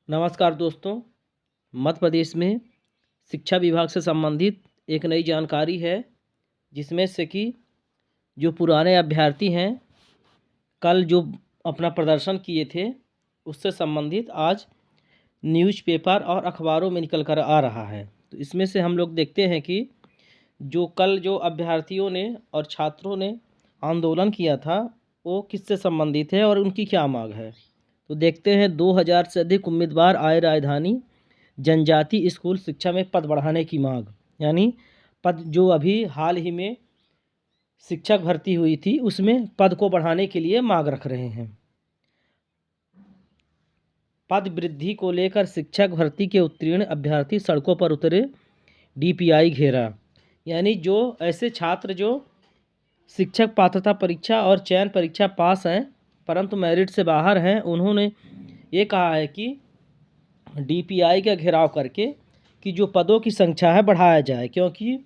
नमस्कार दोस्तों। मध्य प्रदेश में शिक्षा विभाग से संबंधित एक नई जानकारी है, जिसमें से कि जो पुराने अभ्यर्थी हैं, कल जो अपना प्रदर्शन किए थे, उससे संबंधित आज न्यूज़पेपर और अखबारों में निकल कर आ रहा है। तो इसमें से हम लोग देखते हैं कि जो कल जो अभ्यर्थियों ने और छात्रों ने आंदोलन किया था, वो किससे संबंधित है और उनकी क्या मांग है। तो देखते हैं, 2000 से अधिक उम्मीदवार आए राजधानी, जनजाति स्कूल शिक्षा में पद बढ़ाने की मांग। यानी पद जो अभी हाल ही में शिक्षक भर्ती हुई थी, उसमें पद को बढ़ाने के लिए मांग रख रहे हैं। पद वृद्धि को लेकर शिक्षक भर्ती के उत्तीर्ण अभ्यर्थी सड़कों पर उतरे, डीपीआई घेरा। यानी जो ऐसे छात्र जो शिक्षक पात्रता परीक्षा और चयन परीक्षा पास हैं परंतु मेरिट से बाहर हैं, उन्होंने ये कहा है कि डीपीआई का घेराव करके कि जो पदों की संख्या है बढ़ाया जाए, क्योंकि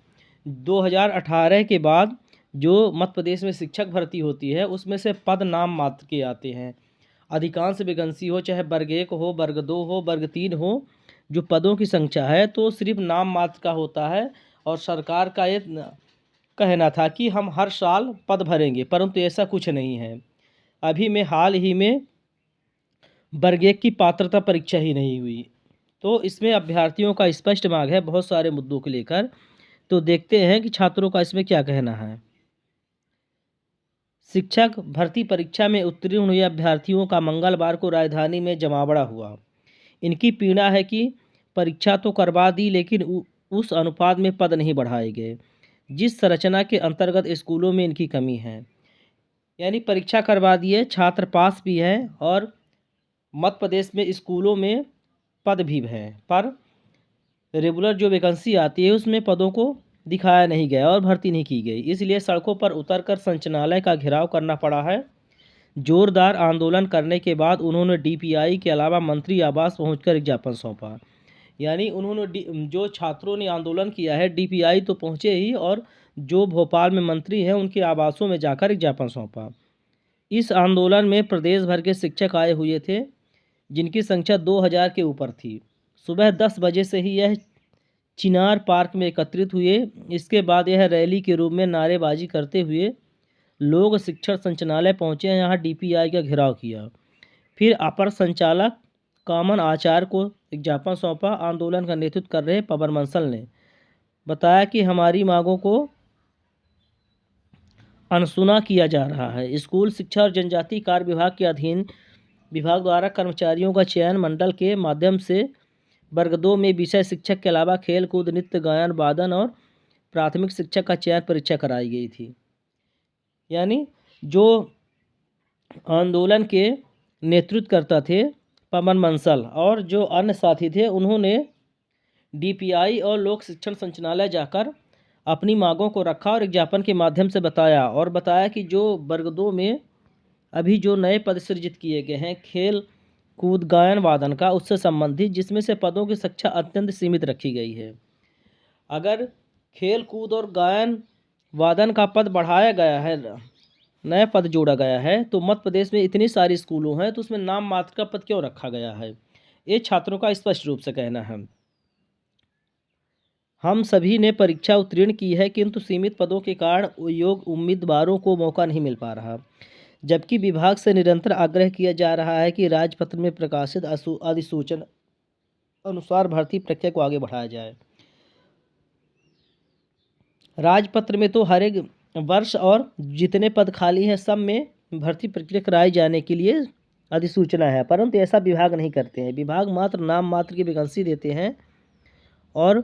2018 के बाद जो मध्य प्रदेश में शिक्षक भर्ती होती है, उसमें से पद नाम मात्र के आते हैं। अधिकांश वैकेंसी हो, चाहे वर्ग 1 हो, वर्ग 2 हो, वर्ग 3 हो, जो पदों की संख्या है तो सिर्फ नाम मात्र का होता है। और सरकार का ये कहना था कि हम हर साल पद भरेंगे, परंतु ऐसा कुछ नहीं है। अभी में हाल ही में वर्ग 1 की पात्रता परीक्षा ही नहीं हुई। तो इसमें अभ्यर्थियों का स्पष्ट मांग है बहुत सारे मुद्दों को लेकर। तो देखते हैं कि छात्रों का इसमें क्या कहना है। शिक्षक भर्ती परीक्षा में उत्तीर्ण हुए अभ्यर्थियों का मंगलवार को राजधानी में जमावड़ा हुआ। इनकी पीड़ा है कि परीक्षा तो करवा दी, लेकिन उस अनुपात में पद नहीं बढ़ाए गए जिस संरचना के अंतर्गत स्कूलों में इनकी कमी है। यानी परीक्षा करवा दिए, छात्र पास भी हैं और मध्य प्रदेश में स्कूलों में पद भी हैं, पर रेगुलर जो वैकेंसी आती है उसमें पदों को दिखाया नहीं गया और भर्ती नहीं की गई। इसलिए सड़कों पर उतरकर संचालनालय का घेराव करना पड़ा है। जोरदार आंदोलन करने के बाद उन्होंने डीपीआई के अलावा मंत्री आवास पहुंचकर एक ज्ञापन सौंपा। यानी उन्होंने जो छात्रों ने आंदोलन किया है, डीपीआई तो पहुंचे ही, और जो भोपाल में मंत्री हैं उनके आवासों में जाकर एक ज्ञापन सौंपा। इस आंदोलन में प्रदेश भर के शिक्षक आए हुए थे, जिनकी संख्या 2000 के ऊपर थी। सुबह 10 बजे से ही यह चिनार पार्क में एकत्रित हुए। इसके बाद यह रैली के रूप में नारेबाजी करते हुए लोग शिक्षण संचालनालय पहुंचे, यहाँ डीपीआई का घेराव किया। फिर अपर संचालक कामन आचार्य को एक ज्ञापन सौंपा। आंदोलन का नेतृत्व कर रहे पवन बंसल ने बताया कि हमारी मांगों को अनसुना किया जा रहा है। स्कूल शिक्षा और जनजाति कार्य विभाग के अधीन विभाग द्वारा कर्मचारियों का चयन मंडल के माध्यम से वर्ग 2 में विषय शिक्षक के अलावा खेल कूद, नृत्य, गायन, वादन और प्राथमिक शिक्षक का चयन परीक्षा कराई गई थी। यानी जो आंदोलन के नेतृत्वकर्ता थे पवन बंसल और जो अन्य साथी थे, उन्होंने डीपीआई और लोक शिक्षण संचालनालय जाकर अपनी मांगों को रखा और एक ज्ञापन के माध्यम से बताया कि जो वर्ग 2 में अभी जो नए पद सृजित किए गए हैं खेल कूद, गायन, वादन का, उससे संबंधित, जिसमें से पदों की संख्या अत्यंत सीमित रखी गई है। अगर खेल कूद और गायन वादन का पद बढ़ाया गया है, नया पद जोड़ा गया है, तो मध्य प्रदेश में इतनी सारी स्कूलों हैं, तो उसमें नाम मात्र का पद क्यों रखा गया है? ये छात्रों का स्पष्ट रूप से कहना है। हम सभी ने परीक्षा उत्तीर्ण की है, किंतु सीमित पदों के कारण योग्य उम्मीदवारों को मौका नहीं मिल पा रहा, जबकि विभाग से निरंतर आग्रह किया जा रहा है कि राजपत्र में प्रकाशित अधिसूचना अनुसार भर्ती प्रक्रिया को आगे बढ़ाया जाए। राजपत्र में तो हर एक वर्ष और जितने पद खाली हैं सब में भर्ती प्रक्रिया कराई जाने के लिए अधिसूचना है, परंतु ऐसा विभाग नहीं करते हैं। विभाग मात्र नाम मात्र की वैकेंसी देते हैं और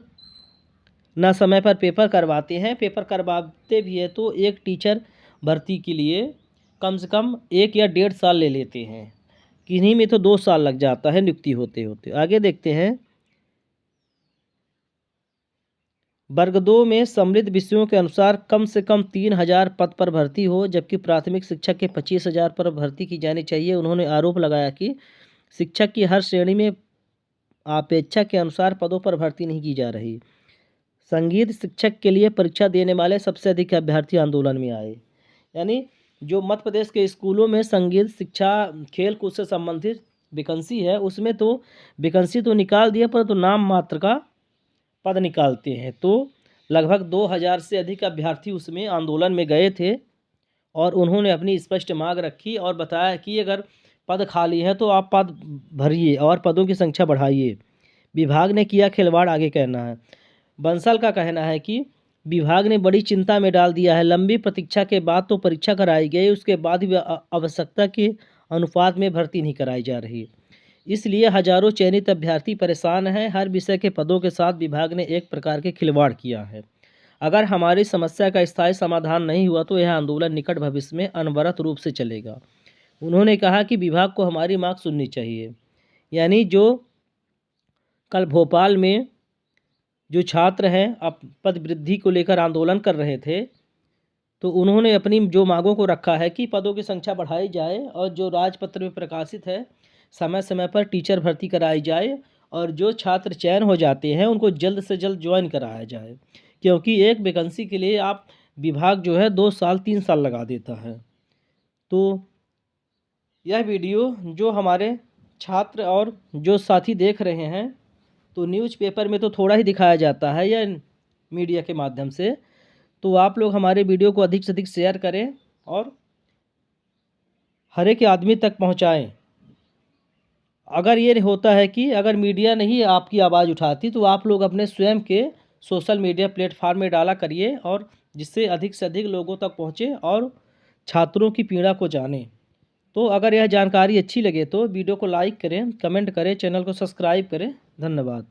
ना समय पर पेपर करवाते हैं। पेपर करवाते भी है तो एक टीचर भर्ती के लिए कम से कम 1 या 1.5 साल ले लेते हैं, किन्हीं में तो 2 साल लग जाता है नियुक्ति होते होते। आगे देखते हैं। वर्ग 2 में सम्मिलित विषयों के अनुसार कम से कम 3000 पद पर भर्ती हो, जबकि प्राथमिक शिक्षक के 25,000 पर भर्ती की जानी चाहिए। उन्होंने आरोप लगाया कि शिक्षक की हर श्रेणी में अपेक्षा के अनुसार पदों पर भर्ती नहीं की जा रही। संगीत शिक्षक के लिए परीक्षा देने वाले सबसे अधिक अभ्यर्थी आंदोलन में आए। यानी जो मध्य प्रदेश के स्कूलों में संगीत शिक्षा, खेल कूद से संबंधित वैकेंसी है उसमें तो वैकेंसी तो निकाल दिया, परंतु नाम मात्र का पद निकालते हैं। तो लगभग 2000 से अधिक अभ्यर्थी उसमें आंदोलन में गए थे और उन्होंने अपनी स्पष्ट मांग रखी और बताया कि अगर पद खाली है तो आप पद भरिए और पदों की संख्या बढ़ाइए। विभाग ने किया खिलवाड़, आगे कहना है। बंसल का कहना है कि विभाग ने बड़ी चिंता में डाल दिया है। लंबी प्रतीक्षा के बाद तो परीक्षा कराई गई, उसके बाद भी आवश्यकता के अनुपात में भर्ती नहीं कराई जा रही। इसलिए हजारों चयनित अभ्यर्थी परेशान हैं। हर विषय के पदों के साथ विभाग ने एक प्रकार के खिलवाड़ किया है। अगर हमारी समस्या का स्थायी समाधान नहीं हुआ तो यह आंदोलन निकट भविष्य में अनवरत रूप से चलेगा। उन्होंने कहा कि विभाग को हमारी मांग सुननी चाहिए। यानी जो कल भोपाल में जो छात्र हैं अब पद वृद्धि को लेकर आंदोलन कर रहे थे, तो उन्होंने अपनी जो मांगों को रखा है कि पदों की संख्या बढ़ाई जाए और जो राजपत्र में प्रकाशित है समय समय पर टीचर भर्ती कराई जाए और जो छात्र चयन हो जाते हैं उनको जल्द से जल्द ज्वाइन कराया जाए, क्योंकि एक वैकेंसी के लिए आप विभाग जो है 2 साल 3 साल लगा देता है। तो यह वीडियो जो हमारे छात्र और जो साथी देख रहे हैं, तो न्यूज़पेपर में तो थोड़ा ही दिखाया जाता है या मीडिया के माध्यम से, तो आप लोग हमारे वीडियो को अधिक से अधिक शेयर करें और हर एक आदमी तक पहुंचाएं। अगर ये होता है कि अगर मीडिया नहीं आपकी आवाज़ उठाती तो आप लोग अपने स्वयं के सोशल मीडिया प्लेटफार्म में डाला करिए और जिससे अधिक से अधिक लोगों तक पहुँचे और छात्रों की पीड़ा को जानें। तो अगर यह जानकारी अच्छी लगे तो वीडियो को लाइक करें, कमेंट करें, चैनल को सब्सक्राइब करें। धन्यवाद।